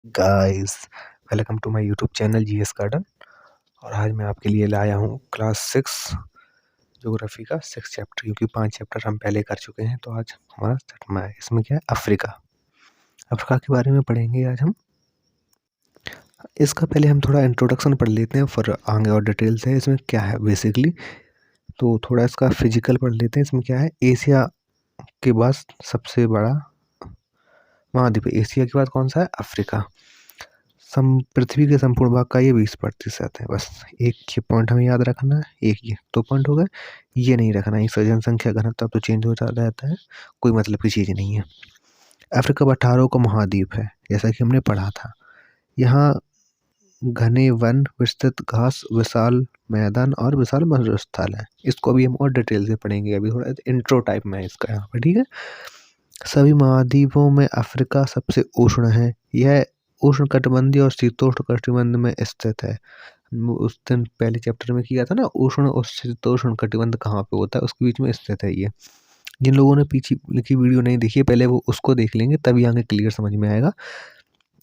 Guys, welcome to my YouTube channel GS garden. और आज मैं आपके लिए लाया हूँ क्लास 6 ज्योग्राफी का 6 चैप्टर, क्योंकि 5 चैप्टर हम पहले कर चुके हैं। तो आज हमारा 7वां है। इसमें क्या है, अफ्रीका। अफ्रीका के बारे में पढ़ेंगे आज हम। इसका पहले हम थोड़ा इंट्रोडक्शन पढ़ लेते हैं, फिर आगे और डिटेल से इसमें क्या है बेसिकली। तो थोड़ा इसका फिजिकल पढ़ लेते हैं। इसमें क्या है, एशिया के बाद सबसे बड़ा महाद्वीप है। एशिया के बाद कौन सा है, अफ्रीका। पृथ्वी के संपूर्ण भाग का ये 20% है। बस एक ये पॉइंट हमें याद रखना है। एक ये तो पॉइंट हो गए, ये नहीं रखना है। इसका जनसंख्या घनत्व तो चेंज होता रहता है, कोई मतलब की चीज़ नहीं है। अफ्रीका 18 का महाद्वीप है, जैसा कि हमने पढ़ा था। यहाँ घने वन, विस्तृत घास, विशाल मैदान और विशाल मरुस्थल है। इसको अभी हम और डिटेल से पढ़ेंगे। अभी थोड़ा इंट्रो टाइप में है इसका यहाँ पर, ठीक है। सभी महाद्वीपों में अफ्रीका सबसे उष्ण है। यह उष्णकटिबंधीय और शीतोष्ण कटिबंध में स्थित है। उस दिन पहले चैप्टर में किया था ना, उष्ण और शीतोष्ण कटिबंध कहाँ पे होता है, उसके बीच में स्थित है ये। जिन लोगों ने पीछे की वीडियो नहीं देखी है, पहले वो उसको देख लेंगे, तभी आगे क्लियर समझ में आएगा।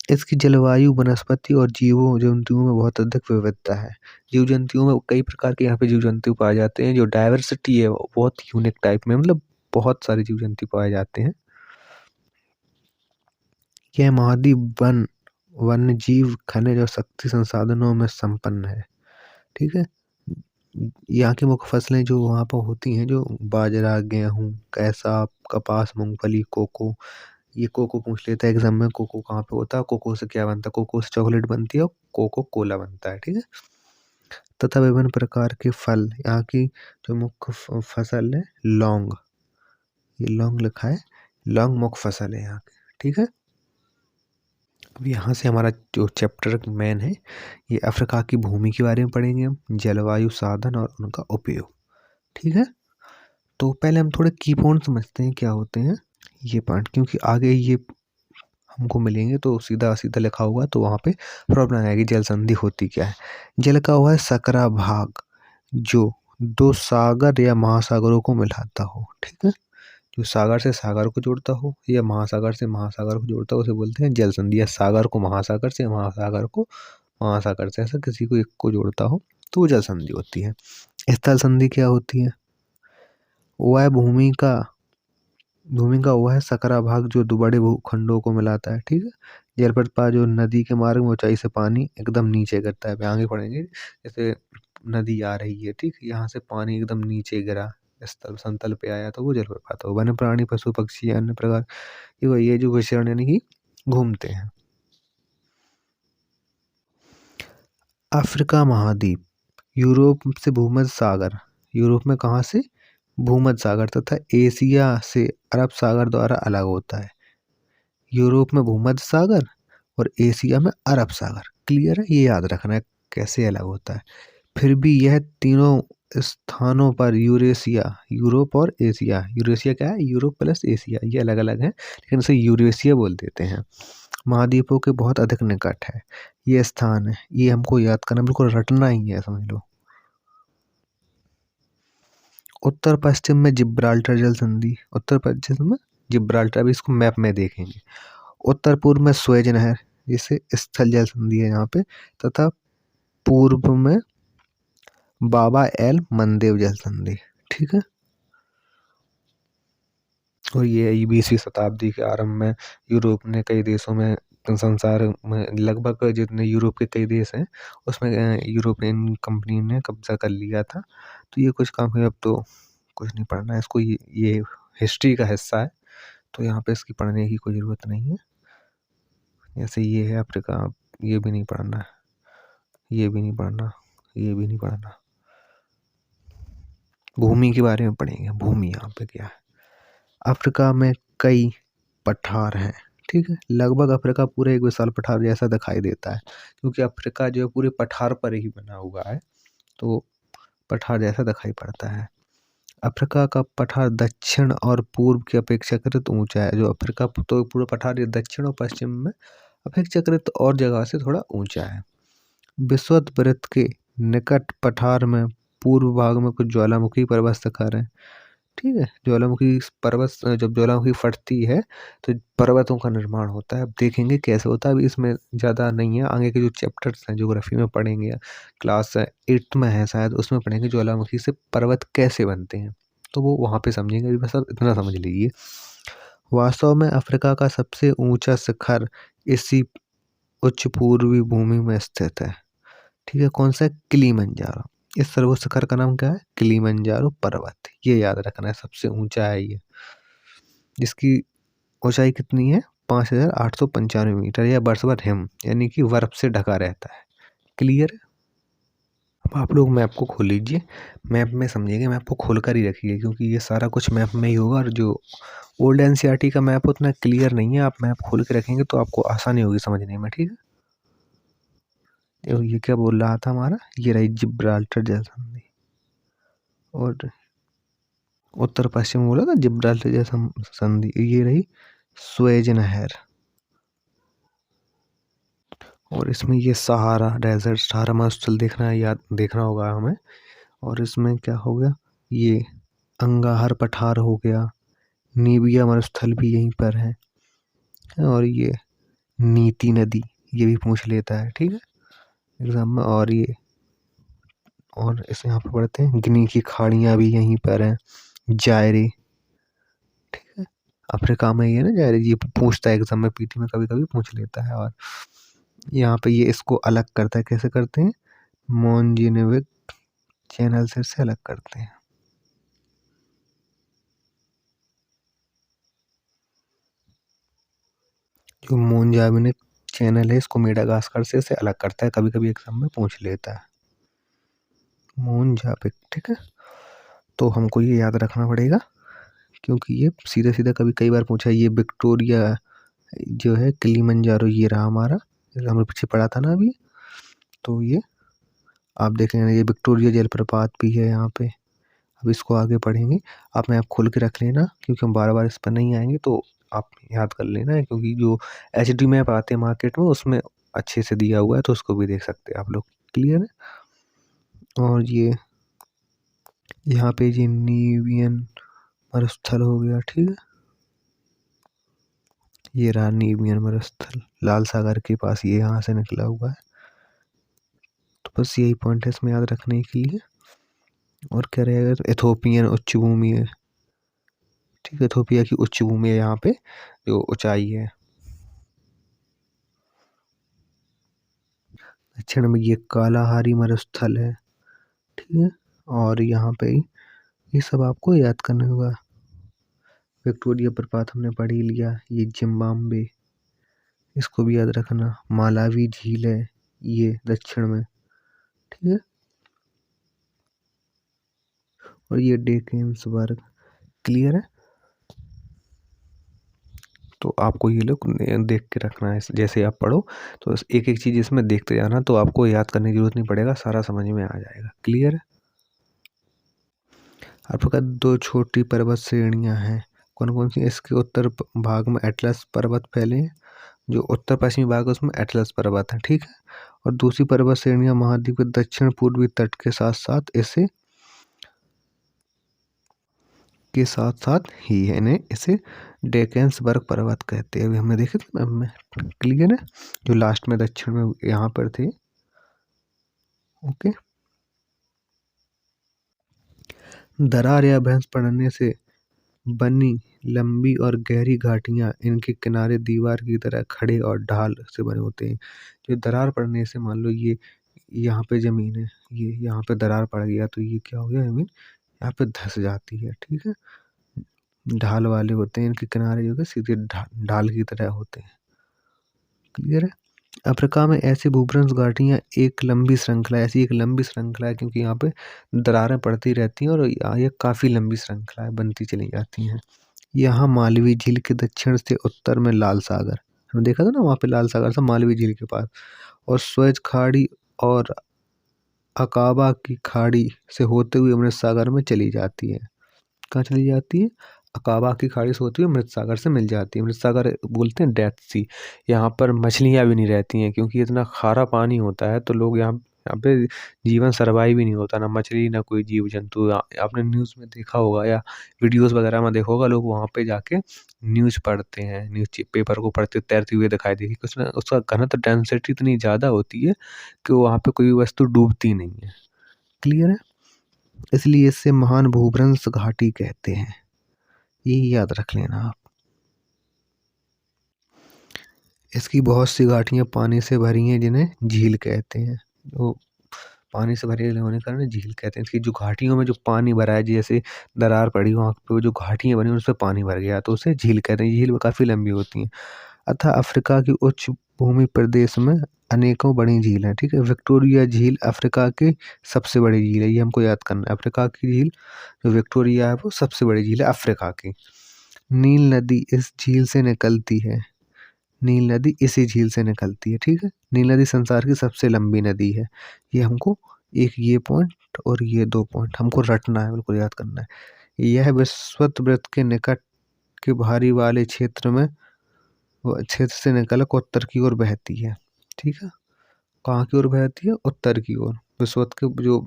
इसकी जलवायु, वनस्पति और जीवों जंतुओं में बहुत अधिक विविधता है। जीव जंतुओं में कई प्रकार के यहाँ पे जीव जंतु पाए जाते हैं। जो डाइवर्सिटी है वो बहुत यूनिक टाइप में, मतलब बहुत सारे जीव जंतु पाए जाते हैं। यह महाद्वीप वन्य जीव, खनिज और शक्ति संसाधनों में संपन्न है, ठीक है। यहाँ की मुख्य फसलें जो वहाँ पर होती हैं, जो बाजरा, गेहूँ, कैसा, कपास, मूंगफली, कोको। ये कोको पूछ लेता है एग्जाम में, कोको कहाँ पे होता है, कोको से क्या बनता है। कोको से चॉकलेट बनती है और कोको कोला बनता है, ठीक है। तथा विभिन्न प्रकार के फल। यहाँ की जो मुख्य फसल है लौंग, ये लौंग लिखा है, लौंग मुख्य फसल है यहाँ की, ठीक है। अब यहाँ से हमारा जो चैप्टर मेन है, ये अफ्रीका की भूमि के बारे में पढ़ेंगे हम, जलवायु, साधन और उनका उपयोग, ठीक है। तो पहले हम थोड़े की पॉइंट समझते हैं क्या होते हैं ये पॉइंट, क्योंकि आगे ये हमको मिलेंगे तो सीधा सीधा लिखा होगा तो वहाँ पे प्रॉब्लम आएगी। जल संधि होती क्या है। जल का हुआ है सकरा भाग, जो दो सागर या महासागरों को मिलाता हो, ठीक है। जो सागर से सागर को जोड़ता हो या महासागर से महासागर को जोड़ता हो, उसे बोलते हैं जल संधि। या सागर को महासागर से, महासागर को महासागर से, ऐसा किसी को एक को जोड़ता हो तो वो जल संधि होती है। स्थल संधि क्या होती है, वह भूमि का वह है सकरा भाग जो दो बड़े भूखंडों को मिलाता है, ठीक है। जलप्रपात जो नदी के मार्ग में ऊंचाई से पानी एकदम नीचे गिरता है। आगे पढ़ेंगे, जैसे नदी आ रही है, ठीक, यहाँ से पानी एकदम नीचे गिरा, स्थल समतल पे आया तो वो जलप्रपात हो। वन्य प्राणी, पशु पक्षी, अन्य प्रकार ये वही है जो विचरण यानी कि घूमते हैं। अफ्रीका महाद्वीप, यूरोप से भूमध्य सागर, यूरोप में कहाँ से, भूमध्य सागर, तथा एशिया से अरब सागर द्वारा अलग होता है। यूरोप में भूमध्य सागर और एशिया में अरब सागर। क्लियर है, ये याद रखना है कैसे अलग होता है। फिर भी यह तीनों स्थानों पर यूरेशिया, यूरोप और एशिया, यूरेशिया क्या है, यूरोप प्लस एशिया, ये अलग अलग है, लेकिन इसे यूरेशिया बोल देते हैं। महाद्वीपों के बहुत अधिक निकट है ये स्थान है। ये हमको याद करना, बिल्कुल रटना ही है, समझ लो। उत्तर पश्चिम में जिब्राल्टर जल संधि, उत्तर पश्चिम में जिब्राल्टर, अभी इसको मैप में देखेंगे। उत्तर पूर्व में स्वेज नहर, जिसे स्थल जल संधि है यहाँ पे, तथा पूर्व में बाबा एल मंदेव जल संधि, ठीक है। और ये 20वीं शताब्दी के आरंभ में यूरोप ने कई देशों में, संसार में लगभग जितने यूरोप के कई देश हैं उसमें यूरोपियन कंपनी ने कब्जा कर लिया था। तो ये कुछ काम है, अब तो कुछ नहीं पढ़ना है इसको, ये हिस्ट्री का हिस्सा है, तो यहाँ पे इसकी पढ़ने की कोई ज़रूरत नहीं है। जैसे ये है अफ्रीका, ये भी नहीं पढ़ना, ये भी नहीं पढ़ना, ये भी नहीं पढ़ना। भूमि के बारे में पढ़ेंगे, भूमि यहाँ पे क्या है। अफ्रीका में कई पठार हैं, ठीक है। लगभग अफ्रीका पूरे एक विशाल पठार जैसा दिखाई देता है, क्योंकि अफ्रीका जो है पूरे पठार पर ही बना हुआ है, तो पठार जैसा दिखाई पड़ता है। अफ्रीका का पठार दक्षिण और पूर्व की अपेक्षाकृत ऊंचा है। जो अफ्रीका तो पूरा पठार दक्षिण और पश्चिम में अपेक्षाकृत और जगह से थोड़ा ऊंचा है। विषुवत वृत्त के निकट पठार में पूर्व भाग में कुछ ज्वालामुखी पर्वत शिखर हैं। ठीक है। ज्वालामुखी पर्वत जब ज्वालामुखी फटती है तो पर्वतों का निर्माण होता है। अब देखेंगे कैसे होता है, अभी इसमें ज़्यादा नहीं है, आगे के जो चैप्टर्स हैं ज्योग्राफी में पढ़ेंगे, क्लास 8 में है शायद, उसमें पढ़ेंगे ज्वालामुखी से पर्वत कैसे बनते हैं, तो वो वहाँ पे समझेंगे। अभी बस आप इतना समझ लीजिए। वास्तव में अफ्रीका का सबसे ऊंचा शिखर इसी उच्च पूर्वी भूमि में स्थित है। ठीक है, कौन सा है? किलिमंजारो। इस सर्वोच्च शिखर का नाम क्या है? किलिमंजारो पर्वत। ये याद रखना है, सबसे ऊंचा है ये, जिसकी ऊंचाई कितनी है? 5,895 मीटर, या बर्फवर हिम यानी कि बर्फ से ढका रहता है। क्लियर है? अब आप लोग मैप को खोल लीजिए, मैप में समझेंगे, मैप को खोल कर ही रखिए क्योंकि ये सारा कुछ मैप में ही होगा। और जो ओल्ड एनसीईआरटी का मैप उतना क्लियर नहीं है, आप मैप खोल के रखेंगे तो आपको आसानी होगी समझने में। ठीक है, ये क्या बोल रहा था हमारा? ये रही जिब्राल्टर जलसंधि, और उत्तर पश्चिम बोला था जिब्राल्टर जलसंधि, ये रही सुएज नहर, और इसमें ये सहारा डेजर्ट, सहारा मरुस्थल देखना है, याद देखना होगा हमें। और इसमें क्या हो गया? ये अंगाहर पठार हो गया, नीबिया मरुस्थल भी यहीं पर है, और ये नीति नदी, ये भी पूछ लेता है। ठीक है, एग्जाम में। और ये, और इसे यहाँ पर पढ़ते हैं, गिनी की खाड़ियाँ भी यहीं पर हैं, जायरे। ठीक है, अफ्रीका में ये ना जायरे, ये पूछता है एग्जाम में, पीटी में कभी कभी पूछ लेता है। और यहाँ पे ये इसको अलग करता है, कैसे करते हैं? मोनजीनिविक चैनल से इससे अलग करते हैं। जो मोनजाविनिक चैनल है, इसको मेडागास्कर से इसे अलग करता है, कभी कभी एग्जाम में पूछ लेता है, मोनजाविक। ठीक है, तो हमको ये याद रखना पड़ेगा क्योंकि ये सीधा सीधा कभी कई बार पूछा है। ये विक्टोरिया जो है किलिमंजारो, ये रहा हमारा, हमने पीछे पढ़ा था ना अभी। तो ये आप देख लेना, ये विक्टोरिया जलप्रपात भी है यहाँ पे। अब इसको आगे पढ़ेंगे, आप मैप खोल के रख लेना क्योंकि हम बार बार इस पर नहीं आएंगे, तो आप याद कर लेना, क्योंकि जो HD मैप आते हैं मार्केट में उसमें अच्छे से दिया हुआ है, तो उसको भी देख सकते हैं आप लोग। क्लियर है? और ये यहाँ पे ये नीवियन मरुस्थल हो गया। ठीक है, ये रहा नीवियन मरुस्थल, लाल सागर के पास, ये यहाँ से निकला हुआ है। तो बस यही पॉइंट है इसमें याद रखने के लिए। और क्या रहेगा? इथोपियन उच्च भूमि है। ठीक है, इथोपिया की उच्च भूमि है यहाँ पे, जो ऊंचाई है। दक्षिण में ये कालाहारी मरुस्थल है। ठीक है, और यहाँ पे ये सब आपको याद करना होगा। विक्टोरिया प्रपात हमने पढ़ ही लिया। ये जिम्बाब्वे, इसको भी याद रखना। मालावी झील है ये दक्षिण में। ठीक है, और ये डेकेंसबर्ग। क्लियर है? तो आपको ये लोग देख के रखना है, जैसे आप पढ़ो तो एक एक चीज़ इसमें देखते जाना, तो आपको याद करने की जरूरत नहीं पड़ेगा, सारा समझ में आ जाएगा। क्लियर है? आपके पास दो छोटी पर्वत श्रेणियां हैं, कौन कौन सी? इसके उत्तर भाग में एटलस पर्वत फैले हैं, जो उत्तर पश्चिमी भाग है उसमें एटलस पर्वत है। ठीक है, और दूसरी पर्वत श्रेणियां महाद्वीप के दक्षिण पूर्वी तट के साथ साथ इसे के साथ साथ ही है, इन्हें इसे डेकेंसबर्ग पर्वत कहते हैं। अभी हमने देखे थे मैप में। क्लियर है? जो लास्ट में दक्षिण में यहाँ पर थे। ओके, दरार या भ्रंश पड़ने से बनी लंबी और गहरी घाटियां इनके किनारे दीवार की तरह खड़े और ढाल से बने होते हैं। जो दरार पड़ने से, मान लो ये यहाँ पे जमीन है, ये यहाँ पे दरार पड़ गया तो ये क्या हो गया, जमीन यहाँ पे धंस जाती है। ठीक है, ढाल वाले होते हैं, इनके किनारे जो है सीधे ढाल की तरह होते हैं। क्लियर है? अफ्रीका में ऐसी भूभ्रंश घाटियां एक लंबी श्रृंखला, ऐसी एक लंबी श्रृंखला है क्योंकि यहाँ पे दरारें पड़ती रहती हैं और ये काफ़ी लंबी श्रृंखलाएं बनती चली जाती हैं। यहाँ मालवीय झील के दक्षिण से उत्तर में लाल सागर, हमने देखा था ना वहाँ पे लाल सागर था मालवीय झील के पास, और स्वेज खाड़ी और अकाबा की खाड़ी से होते हुए अमृत सागर में चली जाती है। कहाँ चली जाती है? अकाबा की खाड़ी से होती हुई अमृत सागर से मिल जाती है। अमृत सागर बोलते हैं डेथ सी। यहाँ पर मछलियाँ भी नहीं रहती हैं क्योंकि इतना खारा पानी होता है, तो लोग यहाँ यहाँ पे जीवन सर्वाइव ही नहीं होता, ना मछली ना कोई जीव जंतु। आपने न्यूज़ में देखा होगा या वीडियोस वगैरह में देखा होगा, लोग वहाँ पे जाके न्यूज़ पढ़ते हैं, न्यूज़ पेपर को पढ़ते तैरते हुए दिखाई देगी, उसमें उसका घनत्व डेंसिटी इतनी ज़्यादा होती है कि वहाँ पे कोई वस्तु डूबती नहीं है। क्लियर है? इसलिए इसे महान भूभ्रंश घाटी कहते हैं, ये याद रख लेना आप। इसकी बहुत सी घाटियाँ पानी से भरी हैं, जिन्हें झील कहते हैं। वो पानी से भरे होने के कारण झील कहते हैं। इसकी जो घाटियों में जो पानी भरा है, जैसे दरार पड़ी वहाँ पे जो घाटियाँ बनी उसपे पानी भर गया तो उसे झील कहते हैं। झील काफ़ी लंबी होती हैं। अतः अफ्रीका की उच्च भूमि प्रदेश में अनेकों बड़ी झील हैं। ठीक है, विक्टोरिया झील अफ्रीका की सबसे बड़ी झील है, ये हमको याद करना है। अफ्रीका की झील जो विक्टोरिया है वो सबसे बड़ी झील है अफ्रीका की। नील नदी इस झील से निकलती है। नील नदी इसी झील से निकलती है। ठीक है, नील नदी संसार की सबसे लंबी नदी है। ये हमको एक ये पॉइंट और ये 2 पॉइंट हमको रटना है, बिल्कुल याद करना है। यह विषुववृत्त के निकट के भारी वाले क्षेत्र से निकलकर उत्तर की ओर बहती है। ठीक है, कहाँ की ओर बहती है? उत्तर की ओर। विषुवत के जो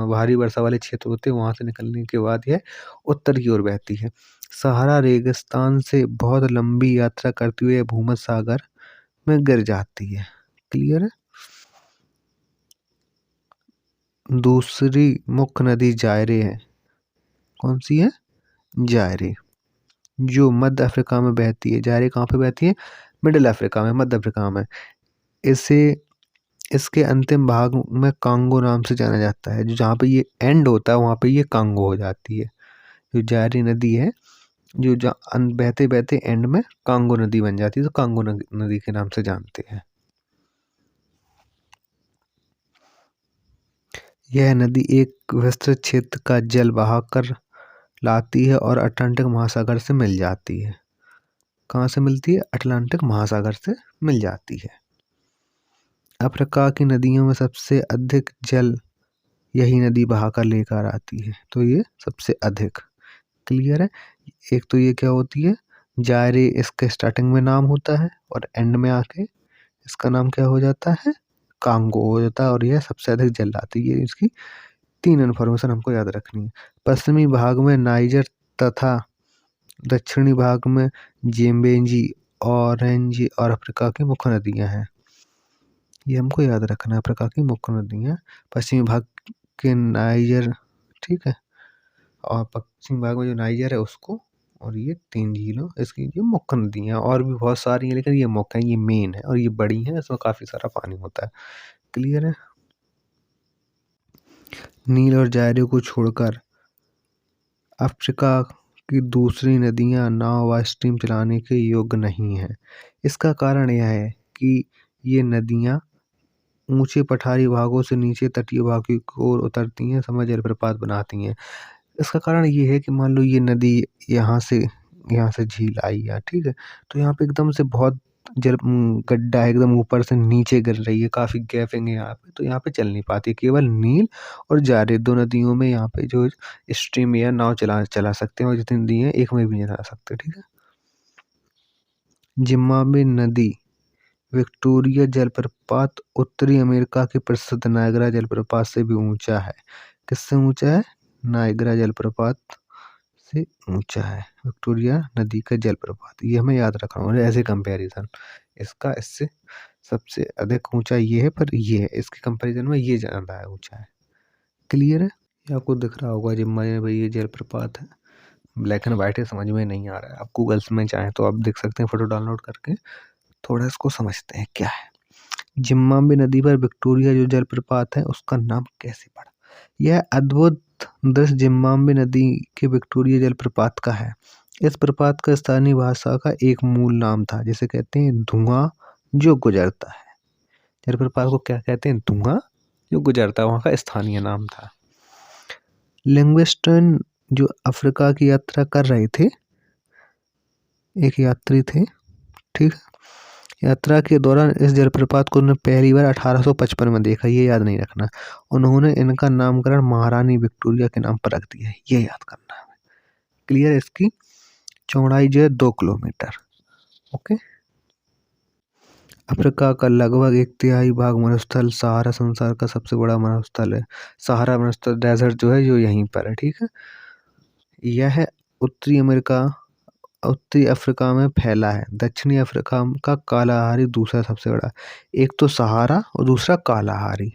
भारी वर्षा वाले क्षेत्र होते हैं वहां से निकलने के बाद यह उत्तर की ओर बहती है। सहारा रेगिस्तान से बहुत लंबी यात्रा करते हुए भूमध्य सागर में गिर जाती है। क्लियर है? दूसरी मुख्य नदी जायरे है। कौन सी है? जायरे, जो मध्य अफ्रीका में बहती है। जायरे कहाँ पे बहती है? मिडिल अफ्रीका में, मध्य अफ्रीका में। इसे इसके अंतिम भाग में कांगो नाम से जाना जाता है। जो जहाँ पे ये एंड होता है वहाँ पे ये कांगो हो जाती है। जो जायरी नदी है, जो बहते बहते एंड में कांगो नदी बन जाती है, तो कांगो नदी के नाम से जानते हैं। यह नदी एक विस्तृत क्षेत्र का जल बहा कर लाती है और अटलांटिक महासागर से मिल जाती है। कहाँ से मिलती है? अटलांटिक महासागर से मिल जाती है। अफ्रीका की नदियों में सबसे अधिक जल यही नदी बहाकर लेकर आती है, तो ये सबसे अधिक। क्लियर है? एक तो ये क्या होती है? जायरे इसके स्टार्टिंग में नाम होता है और एंड में आके इसका नाम क्या हो जाता है? कांगो हो जाता है, और यह सबसे अधिक जल लाती है। इसकी 3 इन्फॉर्मेशन हमको याद रखनी है। पश्चिमी भाग में नाइजर तथा दक्षिणी भाग में जेम्बेजी, ऑरेंज और अफ्रीका की मुख्य नदियां हैं। ये हमको याद रखना है, अफ्रीका की मुख्य नदियां। पश्चिमी भाग के नाइजर, ठीक है, और पश्चिमी भाग में जो नाइजर है उसको, और ये 3 झीलों इसकी जो मुख्य नदियां। और भी बहुत सारी हैं लेकिन ये मुख्य है, ये मेन है और ये बड़ी है, इसमें काफी सारा पानी होता है। क्लियर है? नील और जायरे को छोड़कर अफ्रीका की दूसरी नदियां नाव व स्टीम चलाने के योग्य नहीं हैं। इसका कारण यह है कि ये नदियां ऊंचे पठारी भागों से नीचे तटीय भाग की ओर उतरती हैं, समय जलप्रपात बनाती हैं। इसका कारण ये है कि मान लो ये नदी यहाँ से झील आई है, ठीक है, तो यहाँ पे एकदम से बहुत गड्ढा है, एकदम ऊपर से नीचे गिर रही है, काफी गैपिंग है यहाँ पे, तो यहाँ पे चल नहीं पाती। केवल नील और जारे 2 नदियों में यहाँ पे जो स्ट्रीम या नाव चला सकते हैं, और जितनी नदी है एक में भी नहीं चला सकते। ठीक है, जिम्बाब्वे नदी विक्टोरिया जलप्रपात उत्तरी अमेरिका के प्रसिद्ध नायग्रा जलप्रपात से भी ऊंचा है। किससे ऊंचा है? नायग्रा जलप्रपात से ऊंचा है विक्टोरिया नदी का जलप्रपात। ये हमें याद रखना है, ऐसे कंपैरिजन इसका इससे सबसे अधिक ऊंचा ये है, पर ये है इसके कंपैरिजन में ये ज्यादा है ऊंचा है। क्लियर है? ये आपको दिख रहा होगा जिम्बाब्वे में भाई ये जलप्रपात है। ब्लैक एंड व्हाइट है, समझ में नहीं आ रहा है। आप गूगल में चाहें तो आप देख सकते हैं, फोटो डाउनलोड करके थोड़ा इसको समझते हैं क्या है। जिम्बाब्वे नदी पर विक्टोरिया जो जलप्रपात है उसका नाम कैसे पड़ा? यह अद्भुत दृश्य जिम्बाब्वे नदी के विक्टोरिया जलप्रपात का है। इस प्रपात का स्थानीय भाषा का एक मूल नाम था, जिसे कहते हैं धुआं जो गुजरता है। जलप्रपात को क्या कहते हैं? धुआं जो गुजरता है, वहां का स्थानीय नाम था। लिंग्विस्टन जो अफ्रीका की यात्रा कर रहे थे, एक यात्री थे, ठीक, यात्रा के दौरान इस जलप्रपात को उन्होंने पहली बार 1855 में देखा, ये याद नहीं रखना। उन्होंने इनका नामकरण महारानी विक्टोरिया के नाम पर रख दिया, ये याद करना है। क्लियर? इसकी चौड़ाई जो है 2 किलोमीटर। ओके, अफ्रीका का लगभग 1/3 भाग मरुस्थल सहारा संसार का सबसे बड़ा मरुस्थल है। सहारा मरुस्थल डेजर्ट जो है जो यहीं पर है, ठीक है। यह उत्तरी अफ्रीका में फैला है। दक्षिणी अफ्रीका का कालाहारी दूसरा सबसे बड़ा। एक तो सहारा और दूसरा कालाहारी।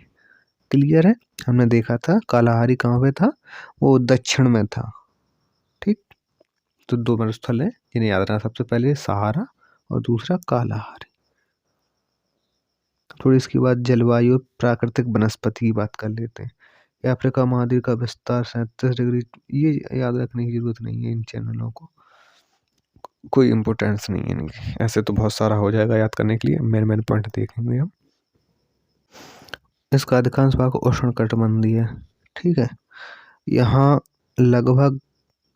क्लियर है। हमने देखा था कालाहारी कहाँ पे था, वो दक्षिण में था, ठीक। तो दो मरुस्थल है जिन्हें याद रखना, सबसे पहले सहारा और दूसरा कालाहारी। थोड़ी इसके बाद जलवायु और प्राकृतिक वनस्पति की बात कर लेते हैं। ये अफ्रीका महाद्वीप का विस्तार 37 डिग्री, ये याद रखने की जरूरत नहीं है इन चैनलों को, कोई इम्पोर्टेंस नहीं है इनकी। ऐसे तो बहुत सारा हो जाएगा याद करने के लिए, मेन पॉइंट देखेंगे हम। इसका अधिकांश भाग उष्णकटिबंधीय है, ठीक है। यहाँ लगभग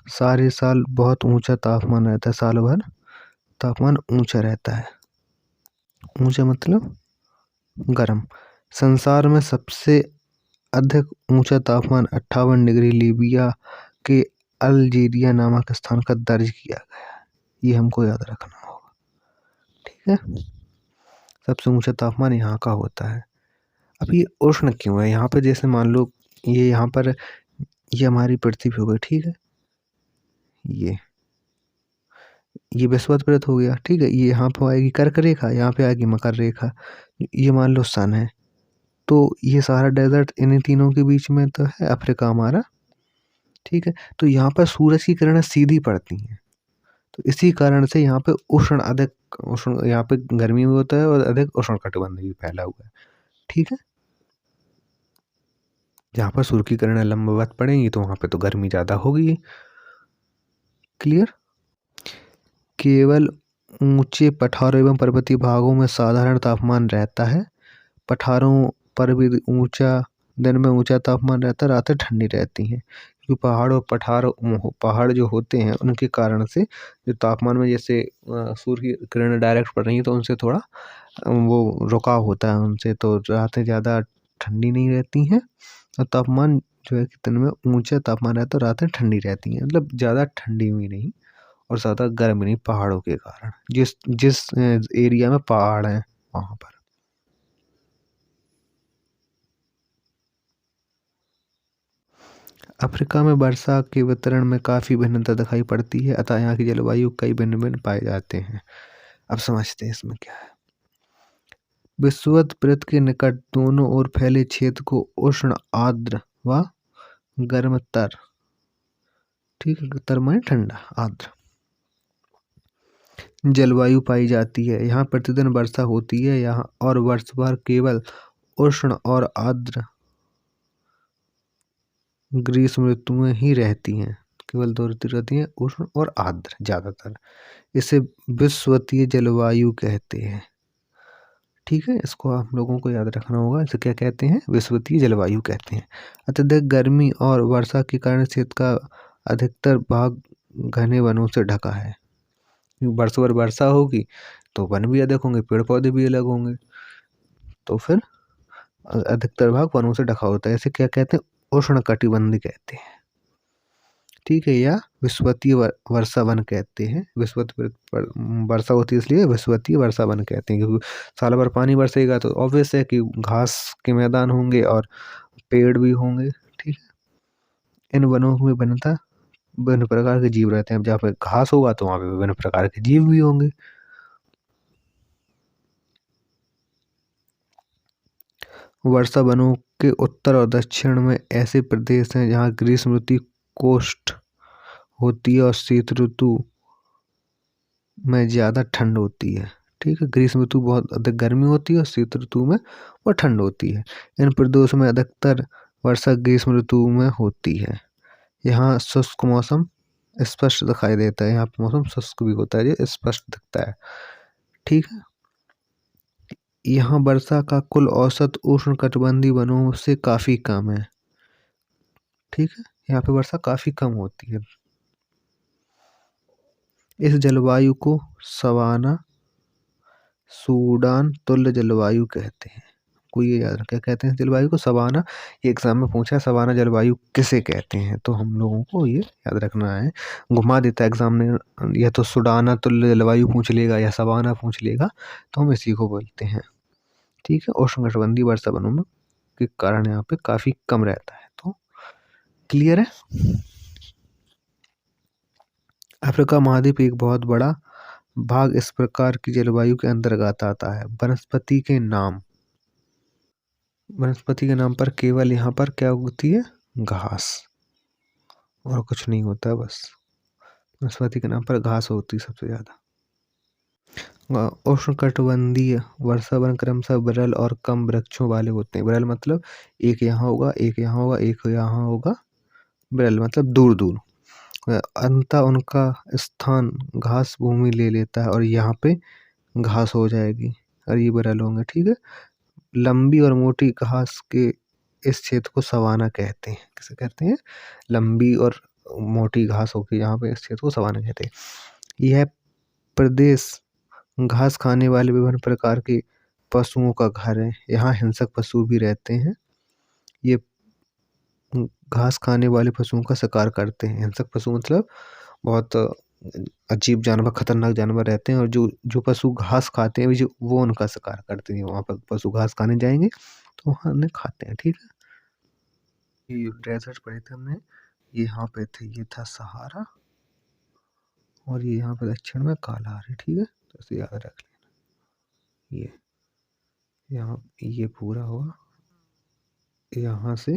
सारे साल बहुत ऊंचा तापमान रहता है, साल भर तापमान ऊंचा रहता है। ऊंचा मतलब गर्म। संसार में सबसे अधिक ऊंचा तापमान 58 डिग्री लीबिया के अल्जीरिया नामक स्थान का दर्ज किया गया है। ये हमको याद रखना होगा, ठीक है। सबसे ऊंचा तापमान यहाँ का होता है। अब ये उष्ण क्यों है यहाँ पे, जैसे मान लो ये यहाँ पर, ये हमारी पृथ्वी हो गई, ठीक है। ये विषुवत हो गया, ठीक है। ये यहाँ पे आएगी कर्क रेखा, यहाँ पे आएगी मकर रेखा। ये मान लो सन है, तो ये सारा डेजर्ट इन्हीं तीनों के बीच में तो है अफ्रीका हमारा, ठीक है। तो यहाँ पर सूरज की किरणें सीधी पड़ती हैं, तो इसी कारण से यहाँ पे उष्ण यहाँ पे गर्मी भी होता है और अधिक उष्ण कटिबंध भी फैला हुआ है, ठीक है। जहाँ पर सूर्य की किरणें लंबवत पड़ेंगी तो वहां पे तो गर्मी ज्यादा होगी। क्लियर। केवल ऊंचे पठारों एवं पर्वतीय भागों में साधारण तापमान रहता है। पठारों पर भी दिन में ऊंचा तापमान रहता है, रातें ठंडी रहती हैं, क्योंकि पहाड़ जो होते हैं उनके कारण से जो तापमान में, जैसे सूर्य की किरणें डायरेक्ट पड़ रही है तो उनसे थोड़ा वो रुकाव होता है उनसे, तो रातें ज़्यादा ठंडी नहीं रहती हैं और तापमान जो है कि दिन में ऊंचा तापमान रहता है, रातें ठंडी रहती हैं, मतलब ज़्यादा ठंडी भी नहीं और ज़्यादा गर्म नहीं, पहाड़ों के कारण, जिस जिस एरिया में पहाड़ हैं वहाँ पर। अफ्रीका में वर्षा के वितरण में काफ़ी भिन्नता दिखाई पड़ती है, अतः यहाँ की जलवायु कई भिन्न भिन्न पाए जाते हैं। अब समझते हैं इसमें क्या है। विषुवत के निकट दोनों ओर फैले क्षेत्र को उष्ण आर्द्र व गर्मतर, ठीक है, तर माने ठंडा, आर्द्र जलवायु पाई जाती है। यहाँ प्रतिदिन वर्षा होती है यहाँ, और वर्ष भर केवल उष्ण और आर्द्र ग्रीष्म ऋतुएं ही रहती हैं। केवल दो ऋतु रहती हैं, उष्ण और आर्द्र ज्यादातर। इसे विषुवतीय जलवायु कहते हैं, ठीक है। इसको आप लोगों को याद रखना होगा, इसे क्या कहते हैं, विषुवतीय जलवायु कहते हैं। अत्यधिक गर्मी और वर्षा के कारण क्षेत्र का अधिकतर भाग घने वनों से ढका है। वर्ष भर वर्षा होगी तो वन भी अधिक होंगे, पेड़ पौधे भी अलग होंगे, तो फिर अधिकतर भाग वनों से ढका होता है। इसे क्या कहते हैं, उष्ण कटिबंध कहते हैं, ठीक है, या विषुवतीय वर्षा वन कहते हैं। विषुवत वर्षा होती है इसलिए विषुवतीय वर्षा वन कहते हैं, क्योंकि साल भर पानी बरसेगा तो ऑब्वियस है कि घास के मैदान होंगे और पेड़ भी होंगे, ठीक है। इन वनों में विभिन्न प्रकार के जीव रहते हैं। जहाँ पे घास होगा तो वहाँ पे विभिन्न प्रकार के जीव भी होंगे। वर्षा वनों के उत्तर और दक्षिण में ऐसे प्रदेश हैं जहाँ ग्रीष्म ऋतु कोष्ठ होती है और शीत ऋतु में ज़्यादा ठंड होती है, ठीक है। ग्रीष्म ऋतु बहुत अधिक गर्मी होती है और शीत ऋतु में वो ठंड होती है। इन प्रदेशों में अधिकतर वर्षा ग्रीष्म ऋतु में होती है। यहाँ शुष्क मौसम स्पष्ट दिखाई देता है, यहाँ पे मौसम शुष्क भी होता है, ये स्पष्ट दिखता है, ठीक है। यहाँ वर्षा का कुल औसत उष्णकटिबंधीय वनों से काफी कम है, ठीक है। यहाँ पे वर्षा काफी कम होती है। इस जलवायु को सवाना सूडान तुल्य जलवायु कहते हैं। आपको ये याद रखना, क्या कहते हैं जलवायु को? सवाना। ये एग्जाम में पूछा है, सवाना जलवायु किसे कहते हैं, तो हम लोगों को ये याद रखना है। घुमा देता है एग्जाम ने, या तो सुडाना तुल्य जलवायु पूछ लेगा या सवाना पूछ लेगा, तो हम इसी को बोलते हैं। ठीक है, उष्णकटिबंधीय वर्षा वनों में के कारण यहाँ पे काफी कम रहता है। तो क्लियर है। अफ्रीका महाद्वीप एक बहुत बड़ा भाग इस प्रकार की जलवायु के अंतर्गत आता है। वनस्पति के नाम, वनस्पति के नाम पर केवल यहाँ पर क्या उगती है? घास, और कुछ नहीं होता है। बस वनस्पति के नाम पर घास होती है सबसे ज्यादा। उष्णकटिबंधीय वर्षा वन क्रमशः विरल और कम वृक्षों वाले होते हैं। विरल मतलब एक यहाँ होगा, एक यहाँ होगा, एक यहाँ होगा। विरल मतलब दूर दूर। अंततः उनका स्थान घास भूमि ले लेता है और यहाँ पे घास हो जाएगी और ये विरल होंगे। ठीक है, लंबी और मोटी घास के इस क्षेत्र को सवाना कहते हैं। किसे कहते हैं? लंबी और मोटी घास होगी यहाँ पे, इस क्षेत्र को सवाना कहते हैं। यह प्रदेश घास खाने वाले विभिन्न प्रकार के पशुओं का घर है। यहाँ हिंसक पशु भी रहते हैं। ये घास खाने वाले पशुओं का शिकार करते हैं। हिंसक पशु मतलब बहुत अजीब जानवर, खतरनाक जानवर रहते हैं, और जो जो पशु घास खाते हैं वो उनका शिकार करते हैं। वहाँ पर पशु घास खाने जाएंगे तो वहाँ उन्हें खाते हैं। ठीक है, ये डेजर्ट पढ़े थे हमने, ये यहाँ पे थे, ये था सहारा, और ये यहाँ पे दक्षिण में कालाहारी। ठीक है, तो इसे याद रख लेना। ये यहाँ ये पूरा हुआ, यहाँ से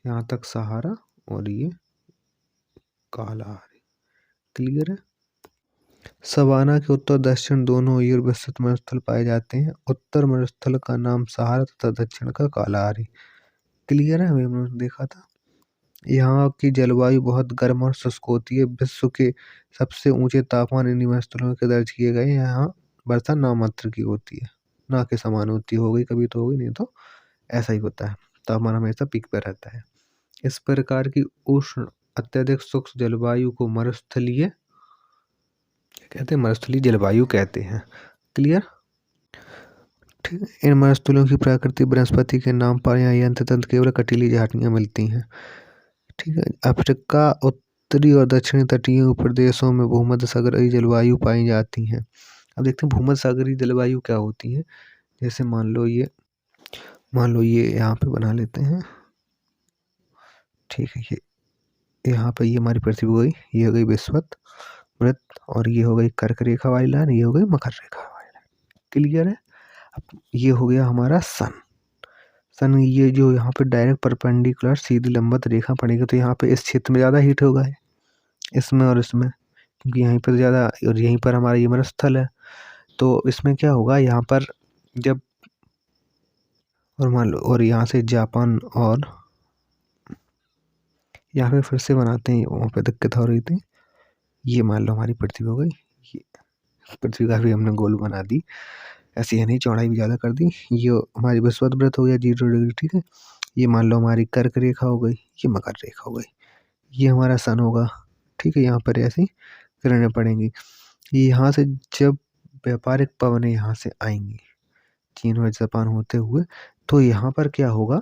यहाँ तक सहारा, और ये कालाहारी। क्लियर है। सवाना के उत्तर दक्षिण दोनों ओर विस्तृत मरुस्थल पाए जाते हैं। उत्तर मरुस्थल का नाम सहारा तथा दक्षिण का कालाहारी। क्लियर है, हमने देखा था। यहाँ की जलवायु बहुत गर्म और शुष्क होती है। विश्व के सबसे ऊंचे तापमान इन्हीं मरुस्थलों के दर्ज किए गए। यहाँ वर्षा नामात्र की होती है, ना के समान होती। हो गई कभी तो होगी, नहीं तो ऐसा ही होता है। तापमान हमेशा पीक पर रहता है। इस प्रकार की उष्ण अत्यधिक शुष्क जलवायु को मरुस्थलीय कहते हैं, मरुस्थलीय जलवायु कहते हैं। क्लियर। ठीक है, इन मरुस्थलों की प्रकृति वनस्पति के नाम पर यहाँ यंत्र केवल कटीली झाड़ियाँ मिलती हैं। ठीक है, अफ्रीका उत्तरी और दक्षिणी तटीय प्रदेशों में भूमध्य सागरीय जलवायु पाई जाती है। अब देखते हैं भूमध्य सागरीय जलवायु क्या होती है। जैसे मान लो ये यहाँ पे बना लेते हैं। ठीक है, ये यहाँ पे ये हमारी पृथ्वी हो गई, ये हो गई विषुवत वृत्त, और ये हो गई कर्क रेखा वाली लाइन, ये हो गई मकर रेखा वाली लाइन। क्लियर है। अब ये हो गया हमारा सन ये जो यहाँ पे डायरेक्ट परपेंडिकुलर सीधी लंबवत रेखा पड़ेगी, तो यहाँ पे इस क्षेत्र में ज़्यादा हीट होगा, इसमें और इसमें, क्योंकि यहीं पर ज़्यादा, और यहीं पर हमारा ये मरुस्थल है। तो इसमें क्या होगा, यहाँ पर जब, और मान लो, और यहाँ से जापान, और यहाँ पे फिर से बनाते हैं, वहाँ पे दिक्कत हो रही थी। ये मान लो हमारी पृथ्वी हो गई, ये पृथ्वी का भी हमने गोल बना दी, ऐसी है नहीं, चौड़ाई भी ज़्यादा कर दी। ये हमारी विषुवत वृत्त हो गया 0 डिग्री। ठीक है, ये मान लो हमारी कर्क रेखा हो गई, ये मकर रेखा हो गई, ये हमारा सन होगा। ठीक है, यहाँ पर ऐसी किरणें पड़ेंगी। यहाँ से जब व्यापारिक पवनें यहाँ से आएंगी चीन और जापान होते हुए, तो यहाँ पर क्या होगा,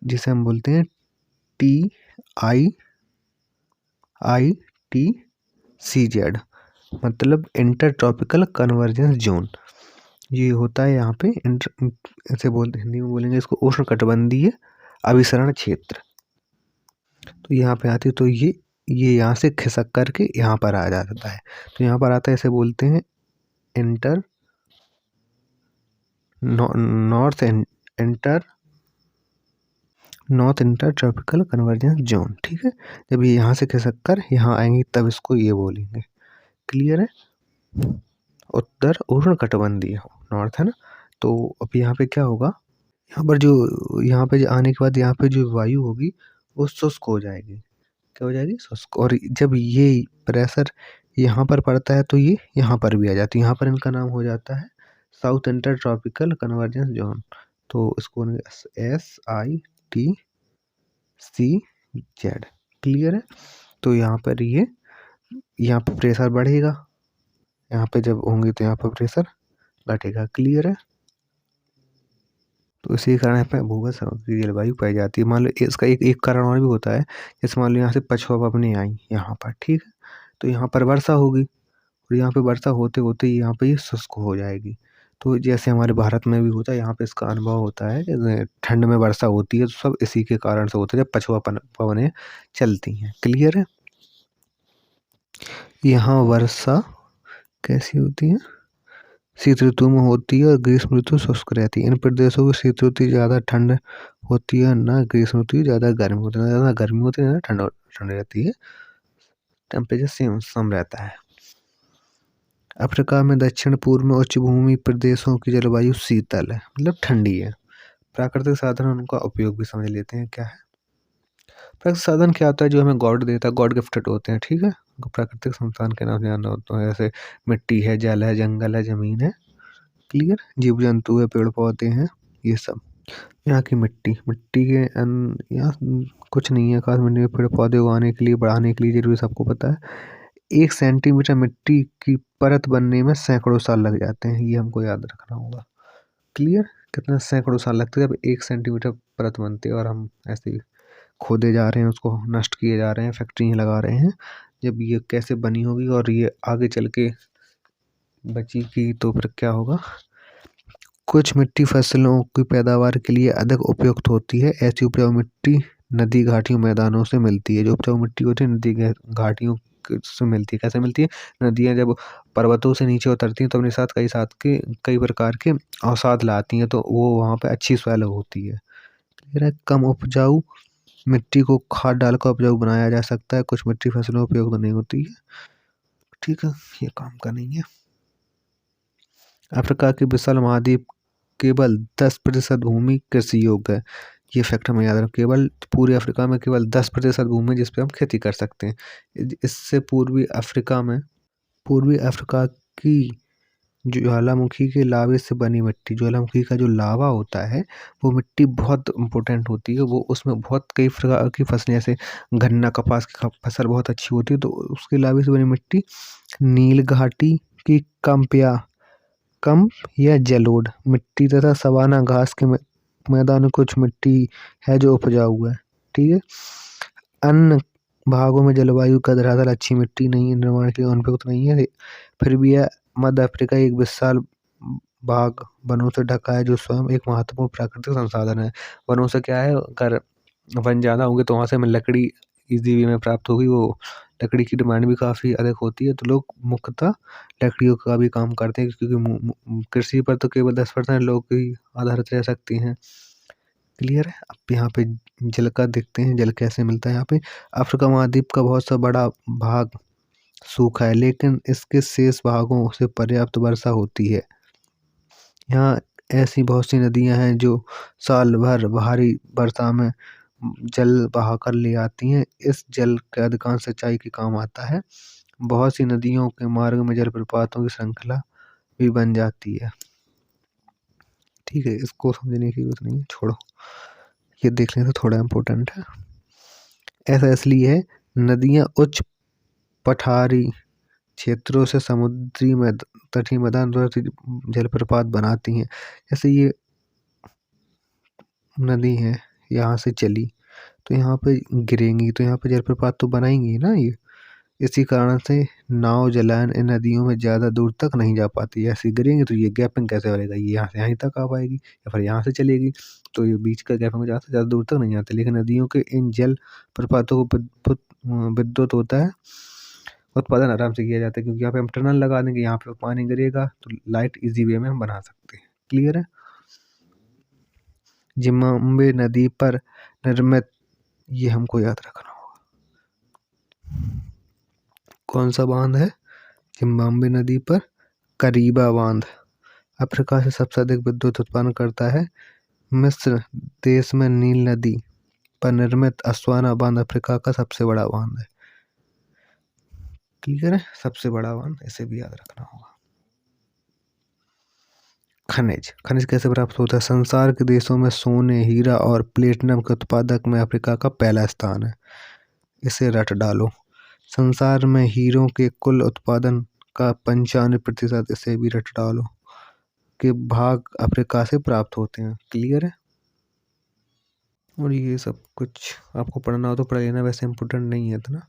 जिसे हम बोलते हैं TICZ, मतलब इंटर ट्रॉपिकल कन्वर्जेंस जोन। ये होता है यहाँ पे ऐसे बोलते, हिंदी में बोलेंगे इसको उष्णकटिबंधीय अभिसरण क्षेत्र। तो यहाँ पे आती, तो ये यहाँ से खिसक करके यहाँ पर आ जाता है। तो यहाँ पर आता है, इसे बोलते हैं inter north inter tropical convergence zone. ठीक है, जब ये यहाँ से खिसक कर यहाँ आएंगी तब इसको ये बोलेंगे। क्लियर है। उत्तर उष्णकटिबंधीय नॉर्थ है ना। तो अब यहाँ पे क्या होगा, यहाँ पर जो आने के बाद यहाँ पे जो वायु होगी वो शुष्क हो जाएगी। क्या हो जाएगी? शुष्क। और जब ये प्रेशर यहाँ पर पड़ता है तो ये यहाँ पर भी आ जाती है। यहाँ पर इनका नाम हो जाता है south inter tropical convergence zone. तो इसको SITCZ। क्लियर है। तो यहाँ पर यहाँ पर प्रेशर बढ़ेगा, यहाँ पे जब होंगे तो यहाँ पर प्रेशर घटेगा। क्लियर है। तो इसी कारण यहाँ पे भूमध्य सागर की जलवायु पाई जाती है। मान लो इसका एक एक कारण और भी होता है, जैसे मान लो यहाँ से पछुआ पवनें आई यहाँ पर, ठीक है, तो यहाँ पर वर्षा होगी और यहाँ पे वर्षा होते होते यहाँ पे ये शुष्क हो जाएगी। तो जैसे हमारे भारत में भी होता है, यहाँ पे इसका अनुभव होता है कि ठंड में वर्षा होती है, तो सब इसी के कारण से होता है जब पछुआ पवनें चलती हैं। क्लियर है? यहाँ वर्षा कैसी होती है? शीत ऋतु में होती है और ग्रीष्म ऋतु शुष्क रहती है। इन प्रदेशों की शीत ऋतु ज़्यादा ठंड होती है, ना ग्रीष्म ऋतु ज़्यादा गर्मी होती है, ना ज़्यादा गर्मी होती है ना ठंड ठंड रहती है। टेम्परेचर सेम सम रहता है। अफ्रीका में दक्षिण पूर्व में उच्च भूमि प्रदेशों की जलवायु शीतल है, मतलब ठंडी है। प्राकृतिक साधन उनका उपयोग भी समझ लेते हैं क्या है। प्राकृतिक साधन क्या होता है? जो हमें गॉड देता है, गॉड गिफ्टेड होते हैं, ठीक है। प्राकृतिक संसाधन के नाम जानना होता है, जैसे मिट्टी है, जल है, जंगल है, जमीन है। क्लियर? जीव जंतु है, पेड़ पौधे हैं, ये सब। यहाँ की मिट्टी, मिट्टी के यहाँ कुछ नहीं है खास। मिट्टी में पेड़ पौधे उगाने के लिए, बढ़ाने के लिए जरूरी, सबको पता है। 1 सेंटीमीटर मिट्टी की परत बनने में सैकड़ों साल लग जाते हैं, ये हमको याद रखना होगा। क्लियर? कितना सैकड़ों साल लगते हैं जब 1 सेंटीमीटर परत बनती है, और हम ऐसे ही खोदे जा रहे हैं, उसको नष्ट किए जा रहे हैं, फैक्ट्री लगा रहे हैं। जब ये कैसे बनी होगी और ये आगे चल के बची की, तो फिर क्या होगा? कुछ मिट्टी फसलों की पैदावार के लिए अधिक उपयुक्त होती है। ऐसी उपजाऊ मिट्टी नदी घाटियों मैदानों से मिलती है। जो उपजाऊ मिट्टी होती है नदी घाटियों से मिलती है। कैसे मिलती है? नदियाँ जब पर्वतों से नीचे उतरती हैं तो अपने साथ कई प्रकार के अवसाद लाती हैं, तो वो वहाँ पे अच्छी सॉइल होती है। फिर है कम उपजाऊ मिट्टी को खाद डालकर उपजाऊ बनाया जा सकता है। कुछ मिट्टी फसलों उपयुक्त नहीं होती है, ठीक है, ये काम का नहीं है। अफ्रीका के विशाल महाद्वीप केवल 10% भूमि कृषि योग्य है। ये फैक्ट हमें याद रखना। केवल पूरे अफ्रीका में केवल 10% भूमि जिस पे हम खेती कर सकते हैं। इससे पूर्वी अफ्रीका की ज्वालामुखी के लावे से बनी मिट्टी, ज्वालामुखी का जो लावा होता है वो मिट्टी बहुत इम्पोर्टेंट होती है। वो उसमें बहुत कई प्रकार की फसलें, जैसे गन्ना कपास की फसल बहुत अच्छी होती है, तो उसके लावे से बनी मिट्टी नील घाटी की कम या जलोढ़ मिट्टी तथा सवाना घास के मैदान में कुछ मिट्टी है जो उपजाऊ है, ठीक है। अन्य भागों में जलवायु का धरातल अच्छी मिट्टी नहीं है, निर्माण के लिए अनुपयुक्त नहीं है। फिर भी यह मध्य अफ्रीका एक विशाल भाग वनों से ढका है, जो स्वयं एक महत्वपूर्ण प्राकृतिक संसाधन है। वनों से क्या है, अगर वन ज़्यादा होंगे तो वहाँ से हमें लकड़ी इजी वे में प्राप्त होगी। वो लकड़ी की डिमांड भी काफ़ी अधिक होती है, तो लोग मुख्यतः लकड़ियों का भी काम करते हैं, क्योंकि कृषि पर तो केवल 10% लोग ही आधारित रह सकते हैं। क्लियर है? अब यहाँ पे जल का देखते हैं, जल कैसे मिलता है। यहाँ पे अफ्रीका महाद्वीप का बहुत सा बड़ा भाग सूखा है, लेकिन इसके शेष भागों से पर्याप्त वर्षा होती है। यहाँ ऐसी बहुत सी नदियाँ हैं जो साल भर भारी वर्षा में जल बहाकर ले आती हैं। इस जल का अधिकांश सिंचाई के काम आता है। बहुत सी नदियों के मार्ग में जलप्रपातों की श्रृंखला भी बन जाती है। ठीक है, इसको समझने की जरूरत नहीं है, छोड़ो, ये देख लें तो थोड़ा इम्पोर्टेंट है। ऐसा इसलिए है, नदियाँ उच्च पठारी क्षेत्रों से समुद्री में तटीय मैदान जलप्रपात बनाती हैं। जैसे ये नदी है, यहाँ से चली तो यहाँ पे गिरेंगी, तो यहाँ पे जलप्रपात तो बनाएंगी ना ये। इसी कारण से नाव जलायन इन नदियों में ज़्यादा दूर तक नहीं जा पाती। ऐसे गिरेंगे तो ये गैपिंग कैसे बढ़ेगा, ये यहाँ से यहीं तक आ पाएगी, या फिर यहाँ से चलेगी तो ये बीच का गैपिंग जहाँ से ज़्यादा दूर तक नहीं जाती। लेकिन नदियों के इन जल प्रपातों को विद्युत होता है, उत्पादन आराम से किया जाता है, क्योंकि यहाँ पे हम टनल लगा देंगे, यहाँ पे पानी गिरेगा तो लाइट इजी वे में हम बना सकते हैं। क्लियर है? जिम्बाब्वे नदी पर निर्मित, ये हमको याद रखना होगा, कौन सा बांध है? जिम्बाब्वे नदी पर करीबा बांध अफ्रीका से सबसे अधिक विद्युत उत्पादन करता है। मिस्र देश में नील नदी पर निर्मित अस्वाना बांध अफ्रीका का सबसे बड़ा बांध है। क्लियर है? सबसे बड़ा बांध, इसे भी याद रखना होगा। खनिज कैसे प्राप्त होता है? संसार के देशों में सोने, हीरा और प्लेटिनम के उत्पादक में अफ्रीका का पहला स्थान है। इसे रट डालो। संसार में हीरों के कुल उत्पादन का 95%, इसे भी रट डालो। के भाग अफ्रीका से प्राप्त होते हैं। क्लियर है? और ये सब कुछ आपको पढ़ना हो तो पढ़ लेना, वैसे इम्पोर्टेंट नहीं है इतना,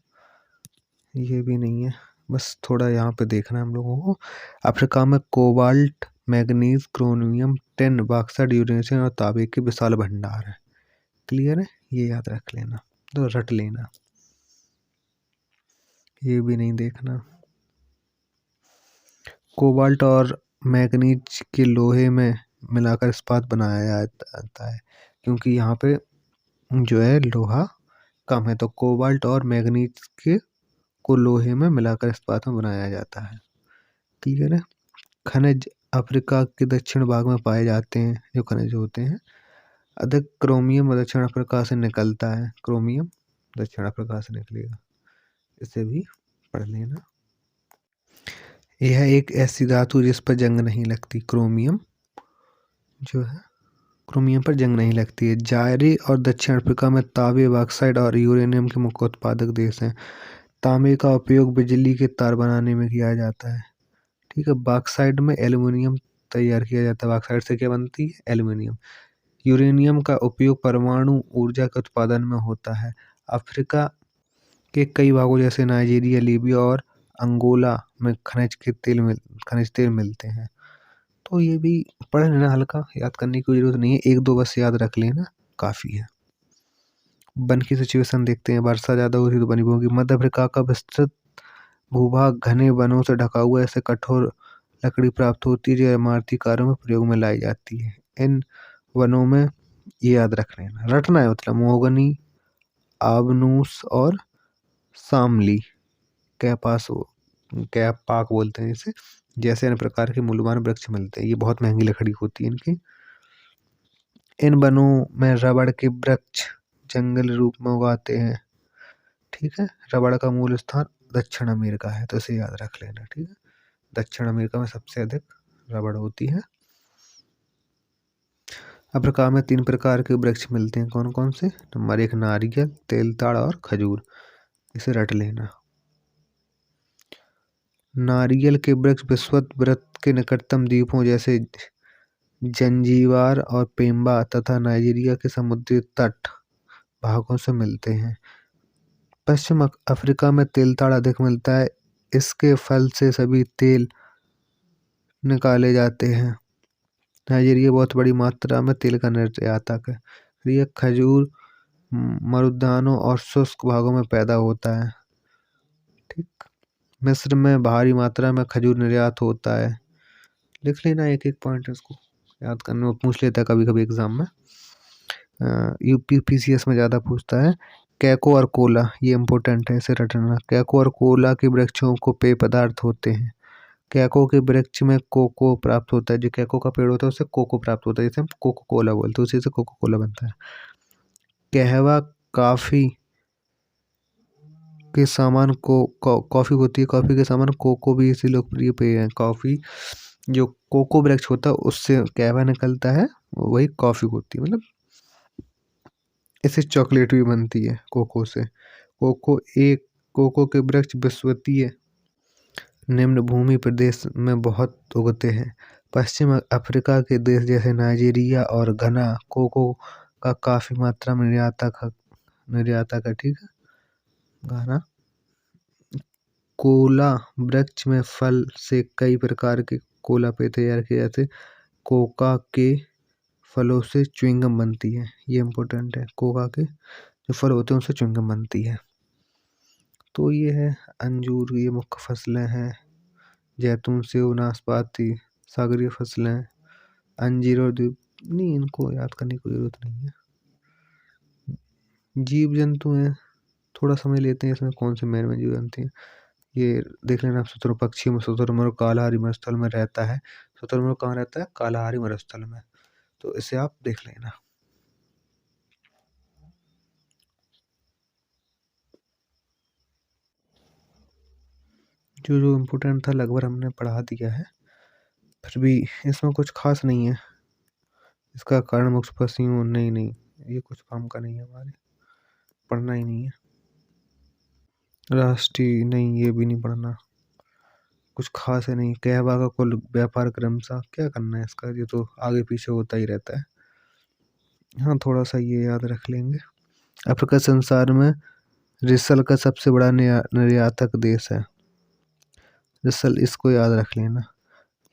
ये भी नहीं है, बस थोड़ा यहाँ पे देखना है हम लोगों को। अफ्रीका में cobalt, manganese, chromium, tin, bauxite, uranium और तांबे के विशाल भंडार है। क्लियर है? ये याद रख लेना, तो रट लेना, ये भी नहीं देखना। कोबाल्ट और मैग्नीज के लोहे में मिलाकर इस्पात बनाया जाता है, क्योंकि यहाँ पे जो है लोहा कम है, तो कोबाल्ट और मैग्नीज के को लोहे में मिलाकर इस्पात में बनाया जाता है। क्लियर है? खनिज अफ्रीका के दक्षिण भाग में पाए जाते हैं, जो खनिज होते हैं। अधिक क्रोमियम दक्षिण अफ्रीका से निकलता है, क्रोमियम दक्षिण अफ्रीका से निकलेगा, इसे भी पढ़ लेना। यह एक ऐसी धातु जिस पर जंग नहीं लगती, क्रोमियम जो है, क्रोमियम पर जंग नहीं लगती है। जायरी और दक्षिण अफ्रीका में तांबे, बॉक्साइट और यूरेनियम के मुख्य उत्पादक देश हैं। तांबे का उपयोग बिजली के तार बनाने में किया जाता है। ठीक है। बॉक्साइट में एल्युमिनियम तैयार किया जाता है। बॉक्साइट से क्या बनती है? एल्युमिनियम। यूरेनियम का उपयोग परमाणु ऊर्जा के उत्पादन में होता है। अफ्रीका के कई भागों जैसे नाइजीरिया, लीबिया और अंगोला में खनिज तेल मिलते हैं। तो ये भी पढ़ लेना, हल्का याद करने की जरूरत नहीं है, एक दो बस याद रख लेना काफी है। वन की सिचुएशन देखते हैं। वर्षा ज्यादा होती है तो वनी होगी। मध्य अफ्रीका का विस्तृत भूभाग घने वनों से ढका हुआ है। ऐसे कठोर लकड़ी प्राप्त होती है जो इमारती कार्यों में प्रयोग में लाई जाती है। इन वनों में ये याद रख लेना, रटना है, मतलब मोहगनी, आबनूस और सामली, कैपाक बोलते हैं इसे, जैसे अन्य प्रकार के मूल्यवान वृक्ष मिलते हैं। ये बहुत महंगी लकड़ी होती है इनकी। इन वनों में रबड़ के वृक्ष जंगल रूप में उगाते हैं। ठीक है। रबड़ का मूल स्थान दक्षिण अमेरिका है, तो इसे याद रख लेना। ठीक है। दक्षिण अमेरिका में सबसे अधिक रबड़ होती है। अफ्रीका में 3 प्रकार के वृक्ष मिलते हैं, कौन कौन से? नंबर 1 नारियल, तेलताड़ और खजूर, इसे रट लेना। नारियल के वृक्ष विषुवत वृत्त के निकटतम द्वीपों जैसे जंजीबार और पेम्बा तथा नाइजीरिया के समुद्री तट भागों से मिलते हैं। पश्चिम अफ्रीका में तेलताड़ अधिक मिलता है। इसके फल से सभी तेल निकाले जाते हैं। नाइजीरिया बहुत बड़ी मात्रा में तेल का निर्यातक है। यह खजूर मरुद्यानों और शुष्क भागों में पैदा होता है। ठीक। मिस्र में भारी मात्रा में खजूर निर्यात होता है। लिख लेना एक एक पॉइंट, इसको याद करने में पूछ लेता है कभी कभी एग्जाम में। यूपीपीसीएस में ज़्यादा पूछता है। कैको और कोला, ये इंपॉर्टेंट है, इसे रटना। कैको और कोला के वृक्षों को पेय पदार्थ होते हैं। कैको के वृक्ष में कोको प्राप्त होता है। जो कैको का पेड़ होता है उससे कोको प्राप्त होता है, जिसे हम कोको कोला बोलते हैं, उसी से कोको कोला बनता है। कहवा, कॉफी के सामान कॉफी होती है। कॉफी के सामान कोको भी इसी लोकप्रिय पेय है। कॉफी जो कोको वृक्ष होता है उससे कहवा निकलता है, वही कॉफी होती है। मतलब इससे चॉकलेट भी बनती है कोको से। कोको के वृक्ष विषुवतीय निम्न भूमि प्रदेश में बहुत उगते हैं। पश्चिम अफ्रीका के देश जैसे नाइजीरिया और घना कोको का काफी मात्रा में निर्यातक है। ठीक है। घना कोला वृक्ष में फल से कई प्रकार के कोला पेय तैयार किए जाते हैं। कोका के फलों से च्युइंगम बनती है, ये इंपॉर्टेंट है। कोका के जो फल होते हैं उनसे च्युइंगम बनती है। तो ये है अंजूर, ये मुख्य फसलें हैं। जैतून, सेब, नाशपाती सागरीय फसलें। अंजीर और द्वीप नहीं, इनको याद करने की जरूरत नहीं है। जीव जंतु हैं, थोड़ा समय लेते हैं इसमें, कौन से मेन जीव जंतु हैं ये देख लेना। शुतुरमुर्ग पक्षी में शुतुरमुर्ग कालाहारी मरुस्थल में रहता है। शुतुरमुर्ग कहाँ रहता है? कालाहारी मरुस्थल में, तो इसे आप देख लेना। जो जो इम्पोर्टेंट था लगभग हमने पढ़ा दिया है, फिर भी इसमें कुछ खास नहीं है। इसका कारण मुख्य पश्चिम नहीं, ये कुछ काम का नहीं है, हमारे पढ़ना ही नहीं है। राष्ट्रीय नहीं, ये भी नहीं पढ़ना। कुछ खास है नहीं। कहवा का कुल व्यापार क्रमशः क्या करना है इसका, ये तो आगे पीछे होता ही रहता है। हाँ, थोड़ा सा ये याद रख लेंगे। अफ्रीका संसार में रिसल का सबसे बड़ा निर्यातक देश है। रिसल, इसको याद रख लेना,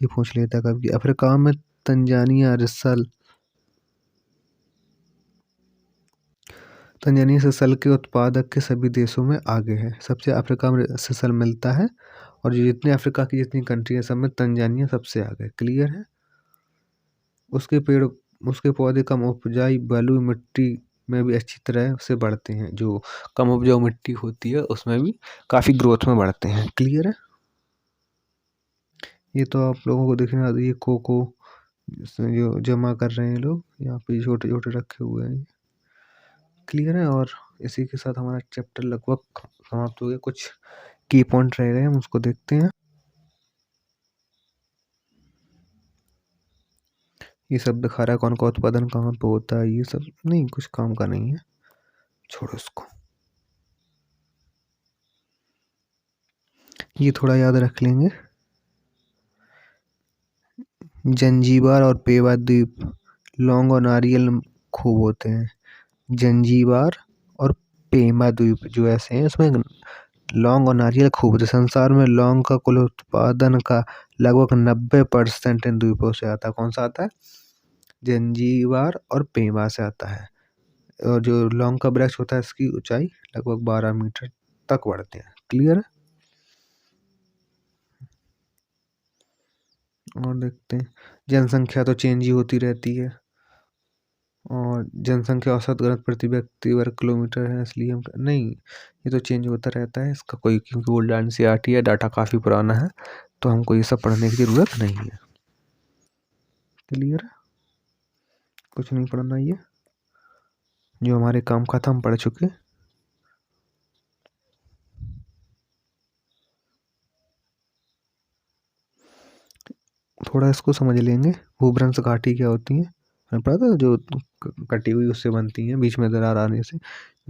ये पूछ लेता कभी। अफ्रीका में तंजानिया रिसल, तंजानिया ससल के उत्पादक के सभी देशों में आगे है। सबसे अफ्रीका में ससल मिलता है, और जो जितने अफ्रीका की जितनी कंट्री है सब में तंजानिया सबसे आगे। क्लियर है। उसके पेड़, उसके पौधे कम उपजाऊ बलुई मिट्टी में भी अच्छी तरह से बढ़ते हैं। जो कम उपजाऊ मिट्टी होती है उसमें भी काफ़ी ग्रोथ में बढ़ते हैं। क्लियर है। ये तो आप लोगों को देखना, ये कोको जो जमा कर रहे हैं लोग, यहाँ पे छोटे छोटे रखे हुए हैं। क्लियर है। और इसी के साथ हमारा चैप्टर लगभग समाप्त हो गया। कुछ की पॉइंट रह गए, हम उसको देखते हैं। ये सब दिखा रहा है कौन का उत्पादन कहाँ पे होता है, ये सब नहीं, कुछ काम का नहीं है, छोड़ो उसको। ये थोड़ा याद रख लेंगे। जंजीबार और पेवा द्वीप लौंग और नारियल खूब होते हैं। जंजीबार और पेमा द्वीप जो ऐसे हैं, इसमें लौंग और नारियल खूब होते हैं। संसार में लौंग का कुल उत्पादन का लगभग 90% इन द्वीपों से आता है। कौन सा आता है? जंजीबार और पेमा से आता है। और जो लौंग का वृक्ष होता है इसकी ऊंचाई लगभग 12 मीटर तक बढ़ते हैं। क्लियर है। और देखते हैं, जनसंख्या तो चेंज ही होती रहती है, और जनसंख्या औसत घनत्व प्रति व्यक्ति वर्ग किलोमीटर है, इसलिए हम नहीं, ये तो चेंज होता रहता है इसका कोई, क्योंकि ओल्ड एनसीईआरटी है, डाटा काफ़ी पुराना है, तो हमको ये सब पढ़ने की ज़रूरत नहीं है। क्लियर है। कुछ नहीं पढ़ना, ये जो हमारे काम का था हम पढ़ चुके। थोड़ा इसको समझ लेंगे। भूभ्रंश घाटी क्या होती है, हमें पता था, जो कटी हुई उससे बनती हैं बीच में दरार आने से।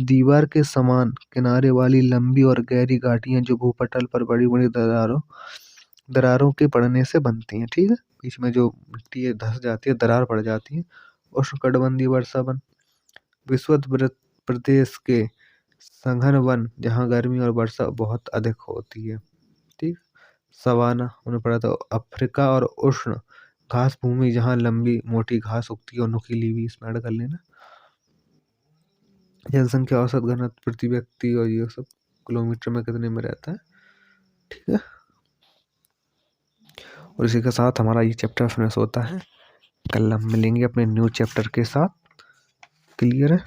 दीवार के समान किनारे वाली लंबी और गहरी घाटियां जो भूपटल पर बड़ी बड़ी दरारों के पड़ने से बनती हैं। ठीक है। बीच में जो मिट्टी है धंस जाती है, दरार पड़ जाती है। उष्णकटिबंधीय वर्षा वन, विषुवत प्रदेश के सघन वन जहाँ गर्मी और वर्षा बहुत अधिक होती है। ठीक। सवाना उन्हें पड़ा था, अफ्रीका और उष्ण घास भूमि जहाँ लंबी मोटी घास उगती है और नुकीली भी, इसमें ऐड कर लेना। जनसंख्या औसत घनत्व प्रति व्यक्ति और ये सब किलोमीटर में कितने में रहता है। ठीक है। और इसी के साथ हमारा ये चैप्टर फिनिश होता है। कल हम मिलेंगे अपने न्यू चैप्टर के साथ। क्लियर है।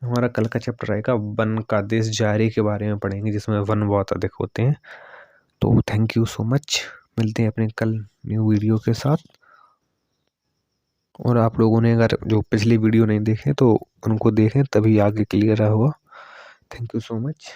हमारा कल का चैप्टर रहेगा वन का देश जारी के बारे में पढ़ेंगे, जिसमें वन बहुत अधिक होते हैं। तो थैंक यू सो मच, मिलते हैं अपने कल न्यू वीडियो के साथ। और आप लोगों ने अगर जो पिछली वीडियो नहीं देखे तो उनको देखें, तभी आगे क्लियर होगा। Thank you so much.